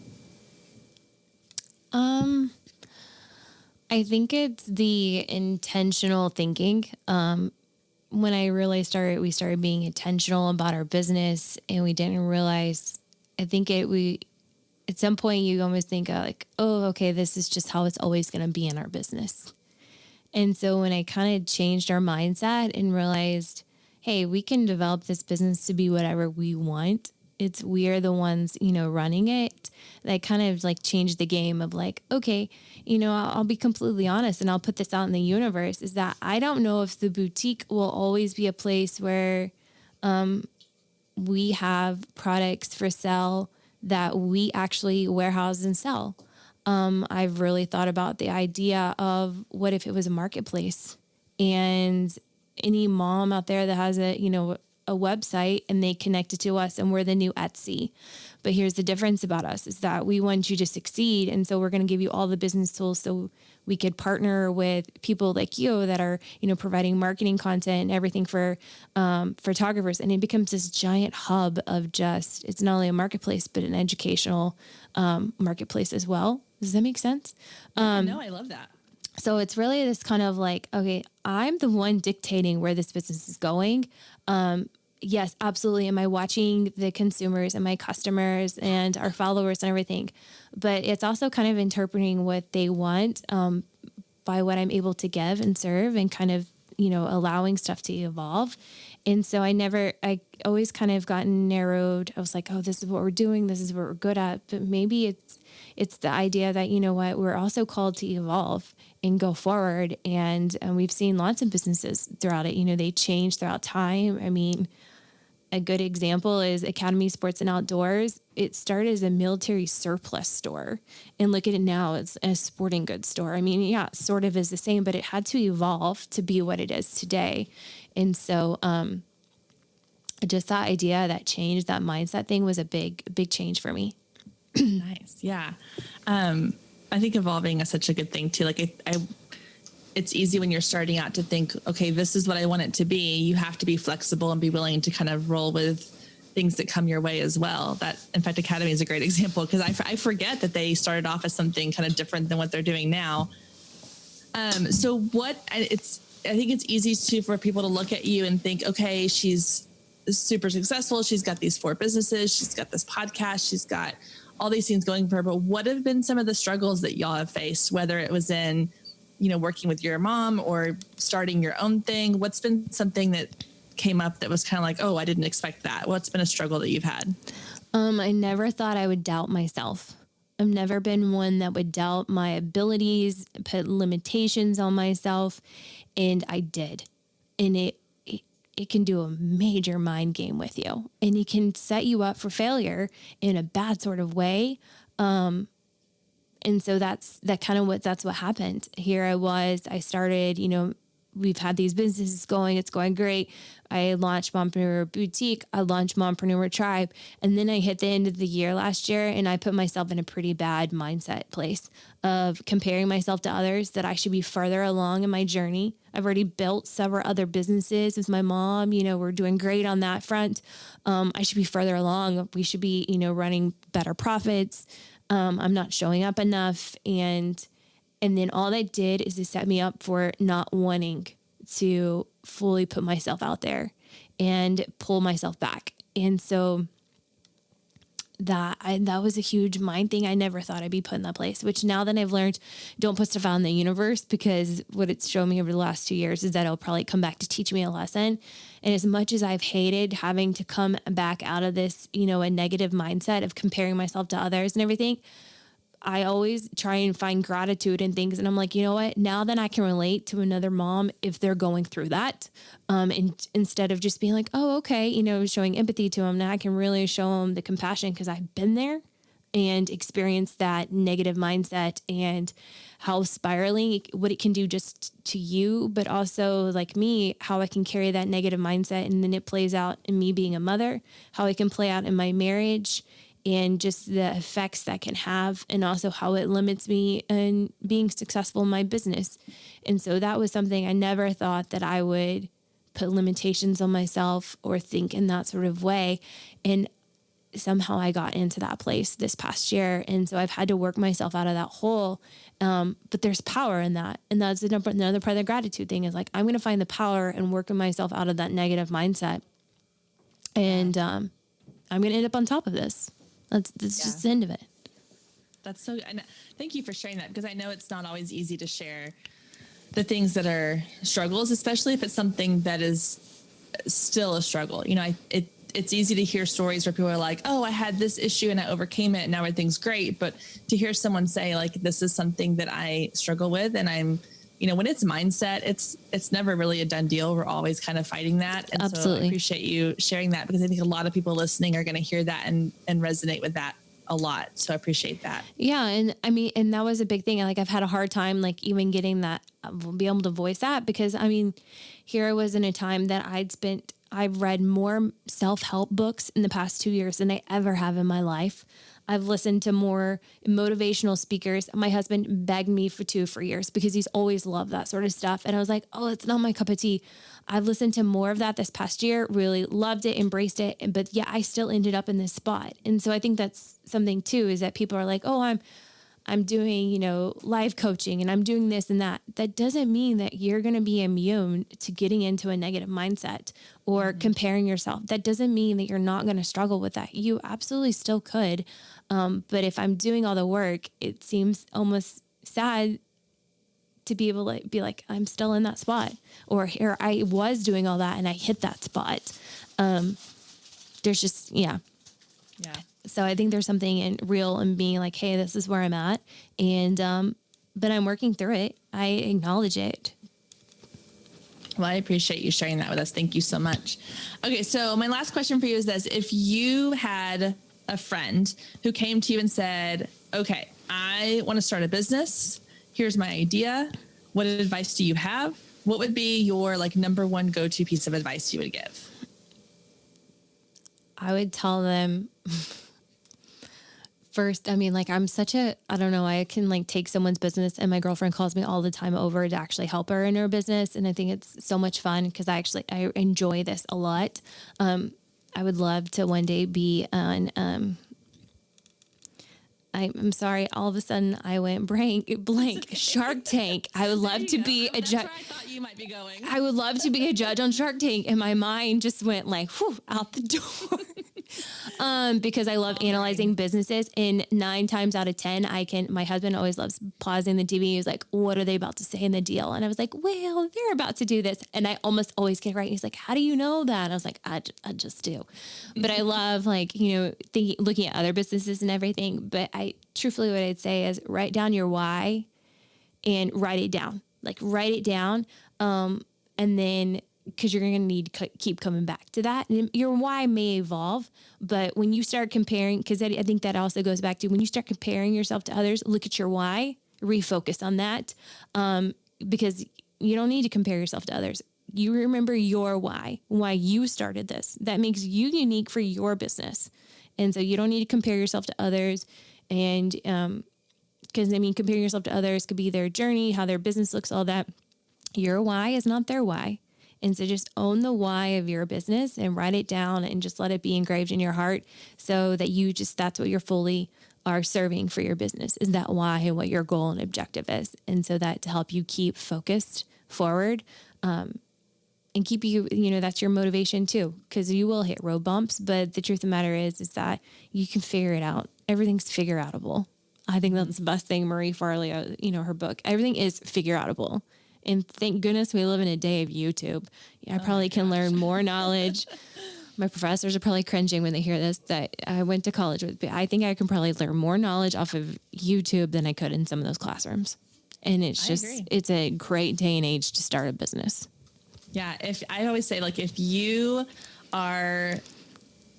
I think it's the intentional thinking. When I really we started being intentional about our business, and we didn't realize, I think at some point you almost think like, oh, okay, this is just how it's always going to be in our business. And so when I kind of changed our mindset and realized, hey, we can develop this business to be whatever we want. We're the ones, you know, running it. That kind of like changed the game of like, okay, you know, I'll be completely honest and I'll put this out in the universe, is that I don't know if the boutique will always be a place where we have products for sale that we actually warehouse and sell. I've really thought about the idea of what if it was a marketplace, and any mom out there that has a website and they connect it to us and we're the new Etsy. But here's the difference about us, is that we want you to succeed. And so we're going to give you all the business tools so we could partner with people like you that are, you know, providing marketing content and everything for photographers. And it becomes this giant hub of it's not only a marketplace, but an educational marketplace as well. Does that make sense? No, I love that. So it's really this kind of like, okay, I'm the one dictating where this business is going. Yes, absolutely. Am I watching the consumers and my customers and our followers and everything? But it's also kind of interpreting what they want by what I'm able to give and serve, and kind of, you know, allowing stuff to evolve. And so I always kind of gotten narrowed. I was like, oh, this is what we're doing. This is what we're good at. But maybe it's the idea that, you know what, we're also called to evolve and go forward. And we've seen lots of businesses throughout it. You know, they change throughout time. I mean, a good example is Academy Sports and Outdoors. It started as a military surplus store, and look at it now. It's a sporting goods store. I mean, yeah, it sort of is the same, but it had to evolve to be what it is today. And so, just that idea, that change, that mindset thing was a big change for me. Nice. Yeah. I think evolving is such a good thing too. Like it's easy when you're starting out to think, okay, this is what I want it to be. You have to be flexible and be willing to kind of roll with things that come your way as well. That, in fact, Academy is a great example, because I forget that they started off as something kind of different than what they're doing now. I think it's easy for people to look at you and think, okay, she's super successful. She's got these 4 businesses. She's got this podcast. She's got all these things going for her. But what have been some of the struggles that y'all have faced, whether it was in, you know, working with your mom or starting your own thing? What's been something that came up that was kind of like, oh, I didn't expect that? What's been a struggle that you've had? I never thought I would doubt myself. I've never been one that would doubt my abilities, put limitations on myself. And I did. And it can do a major mind game with you, and it can set you up for failure in a bad sort of way. And so that's what happened. Here I started, you know, we've had these businesses going, it's going great. I launched Mompreneur Boutique, I launched Mompreneur Tribe, and then I hit the end of the year last year and I put myself in a pretty bad mindset place of comparing myself to others, that I should be further along in my journey. I've already built several other businesses with my mom. You know, we're doing great on that front. I should be further along. We should be, you know, running better profits. I'm not showing up enough. And then all that did is it set me up for not wanting to fully put myself out there and pull myself back. And so that was a huge mind thing. I never thought I'd be put in that place, which now that I've learned, don't put stuff out in the universe, because what it's shown me over the last 2 years is that it'll probably come back to teach me a lesson. And as much as I've hated having to come back out of this, you know, a negative mindset of comparing myself to others and everything, I always try and find gratitude in things. And I'm like, you know what? Now that I can relate to another mom if they're going through that, and instead of just being like, oh, okay, showing empathy to them, now I can really show them the compassion because I've been there and experienced that negative mindset and how spiraling, what it can do just to you, but also like me, how I can carry that negative mindset. And then it plays out in me being a mother, how it can play out in my marriage, and just the effects that can have, and also how it limits me in being successful in my business. And so that was something I never thought that I would put limitations on myself or think in that sort of way. And somehow I got into that place this past year. And so I've had to work myself out of that hole. But there's power in that. And that's another part of the gratitude thing is like, I'm going to find the power and working myself out of that negative mindset. And I'm going to end up on top of this. That's just the end of it. That's so good. And thank you for sharing that, because I know it's not always easy to share the things that are struggles, especially if it's something that is still a struggle. It's easy to hear stories where people are like, oh, I had this issue and I overcame it and now everything's great. But to hear someone say like, this is something that I struggle with, and I'm, when it's mindset, it's never really a done deal. We're always kind of fighting that. And Absolutely. So I appreciate you sharing that, because I think a lot of people listening are going to hear that and resonate with that a lot. So I appreciate that. Yeah. And I mean, and that was a big thing. Like I've had a hard time, like even getting that, be able to voice that, because I mean, here I was in a time that I've read more self-help books in the past 2 years than I ever have in my life. I've listened to more motivational speakers. My husband begged me for years because he's always loved that sort of stuff. And I was like, oh, it's not my cup of tea. I've listened to more of that this past year, really loved it, embraced it. But yeah, I still ended up in this spot. And so I think that's something too, is that people are like, oh, I'm doing, life coaching and I'm doing this and that. That doesn't mean that you're going to be immune to getting into a negative mindset or comparing yourself. That doesn't mean that you're not going to struggle with that. You absolutely still could. But if I'm doing all the work, it seems almost sad to be able to be like, I'm still in that spot, or here I was doing all that and I hit that spot. There's just, yeah. So I think there's something real in being like, hey, this is where I'm at. And, but I'm working through it. I acknowledge it. Well, I appreciate you sharing that with us. Thank you so much. Okay. So my last question for you is this: if you had a friend who came to you and said, okay, I want to start a business. Here's my idea. What advice do you have? What would be your number one go-to piece of advice you would give? I would tell them first, I mean, I'm I don't know, I can take someone's business, and my girlfriend calls me all the time over to actually help her in her business. And I think it's so much fun because I enjoy this a lot. I would love to one day be on, I'm sorry, all of a sudden I went blank Shark Tank. I would love to be a judge. I thought you might be going. I would love to be a judge on Shark Tank. And my mind just went out the door. Because I love analyzing businesses, and 9 times out of 10, my husband always loves pausing the TV. He's like, what are they about to say in the deal? And I was like, well, they're about to do this. And I almost always get it right. And he's like, how do you know that? And I was like, I just do. But I love looking at other businesses and everything. But truthfully, what I'd say is write down your why and write it down. Write it down. And then, because you're going to need to keep coming back to that. And your why may evolve, but when you start comparing, because I think that also goes back to when you start comparing yourself to others, look at your why, refocus on that, because you don't need to compare yourself to others. You remember your why you started this. That makes you unique for your business. And so you don't need to compare yourself to others. And because, comparing yourself to others could be their journey, how their business looks, all that. Your why is not their why. And so just own the why of your business and write it down and just let it be engraved in your heart, so that that's what you're fully are serving for your business, is that why and what your goal and objective is. And so that to help you keep focused forward, and keep you, that's your motivation too, because you will hit road bumps. But the truth of the matter is that you can figure it out. Everything's figure outable. I think that's the best thing. Marie Farley, her book, everything is figure outable. And thank goodness we live in a day of YouTube. I probably can learn more knowledge my professors are probably cringing when they hear this, that I went to college with, but I think I can probably learn more knowledge off of YouTube than I could in some of those classrooms. And it's just, it's a great day and age to start a business. Yeah. If I always say, like, if you are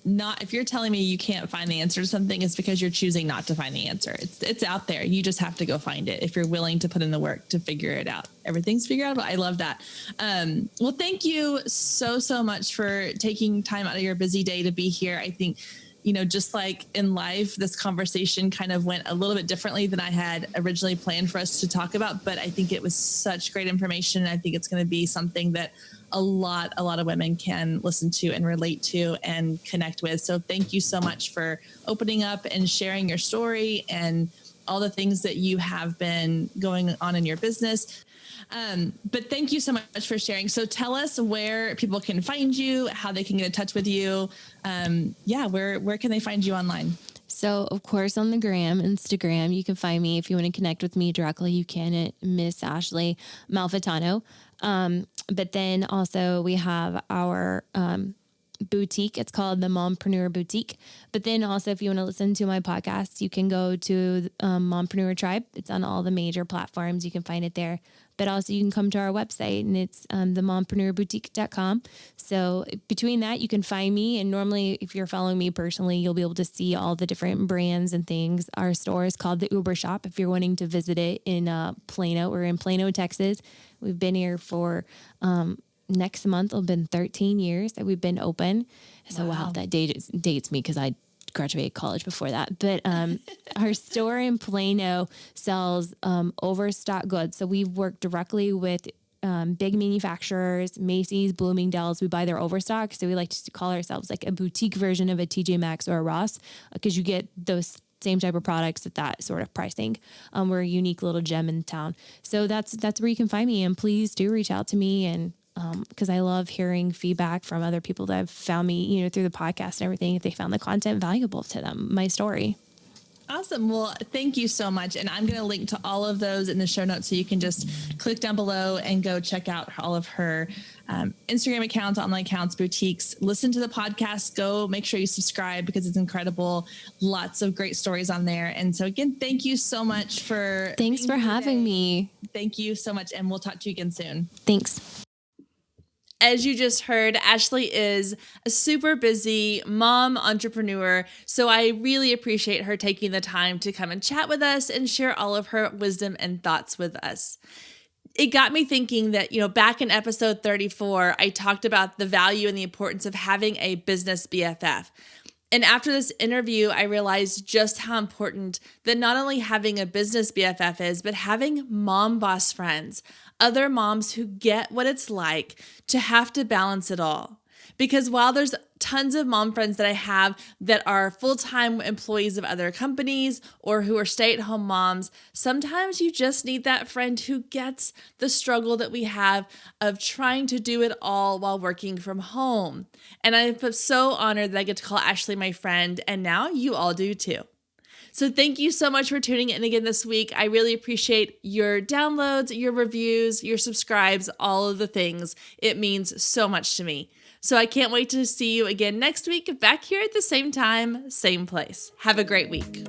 not, if you're telling me you can't find the answer to something, it's because you're choosing not to find the answer. It's out there. You just have to go find it if you're willing to put in the work to figure it out. Everything's figureoutable. I love that. Well, thank you so much for taking time out of your busy day to be here. I think, just like in life, this conversation kind of went a little bit differently than I had originally planned for us to talk about, but I think it was such great information. I think it's going to be something that a lot of women can listen to and relate to and connect with. So thank you so much for opening up and sharing your story and all the things that you have been going on in your business. But thank you so much for sharing. So tell us where people can find you, how they can get in touch with you. Where can they find you online? So, of course, on the Instagram, you can find me. If you want to connect with me directly, you can at Miss Ashley Malfitano. But then also we have our boutique. It's called the Mompreneur Boutique. But then also, if you want to listen to my podcast, you can go to Mompreneur Tribe. It's on all the major platforms. You can find it there. But also you can come to our website, and it's themompreneurBoutique.com. So between that, you can find me. And normally, if you're following me personally, you'll be able to see all the different brands and things. Our store is called the Uber Shop. If you're wanting to visit it in Plano, we're in Plano, Texas. We've been here for next month. It'll been 13 years that we've been open. So wow, that dates me because I graduated college before that. But our store in Plano sells overstock goods. So we work directly with big manufacturers, Macy's, Bloomingdale's. We buy their overstock. So we like to call ourselves like a boutique version of a TJ Maxx or a Ross, because you get those same type of products at that sort of pricing. We're a unique little gem in town. So that's where you can find me. And please do reach out to me, and because I love hearing feedback from other people that have found me, through the podcast and everything, if they found the content valuable to them, my story. Awesome. Well, thank you so much. And I'm going to link to all of those in the show notes, so you can just click down below and go check out all of her Instagram accounts, online accounts, boutiques. Listen to the podcast. Go make sure you subscribe, because it's incredible. Lots of great stories on there. And so again, thank you so much for Thanks for having me. Thank you so much. And we'll talk to you again soon. Thanks. As you just heard, Ashley is a super busy mom entrepreneur, so I really appreciate her taking the time to come and chat with us and share all of her wisdom and thoughts with us. It got me thinking that, back in episode 34, I talked about the value and the importance of having a business BFF. And after this interview, I realized just how important that not only having a business BFF is, but having mom boss friends, other moms who get what it's like to have to balance it all. Because while there's tons of mom friends that I have that are full-time employees of other companies or who are stay-at-home moms, sometimes you just need that friend who gets the struggle that we have of trying to do it all while working from home. And I'm so honored that I get to call Ashley my friend, and now you all do too. So thank you so much for tuning in again this week. I really appreciate your downloads, your reviews, your subscribes, all of the things. It means so much to me. So I can't wait to see you again next week, back here at the same time, same place. Have a great week.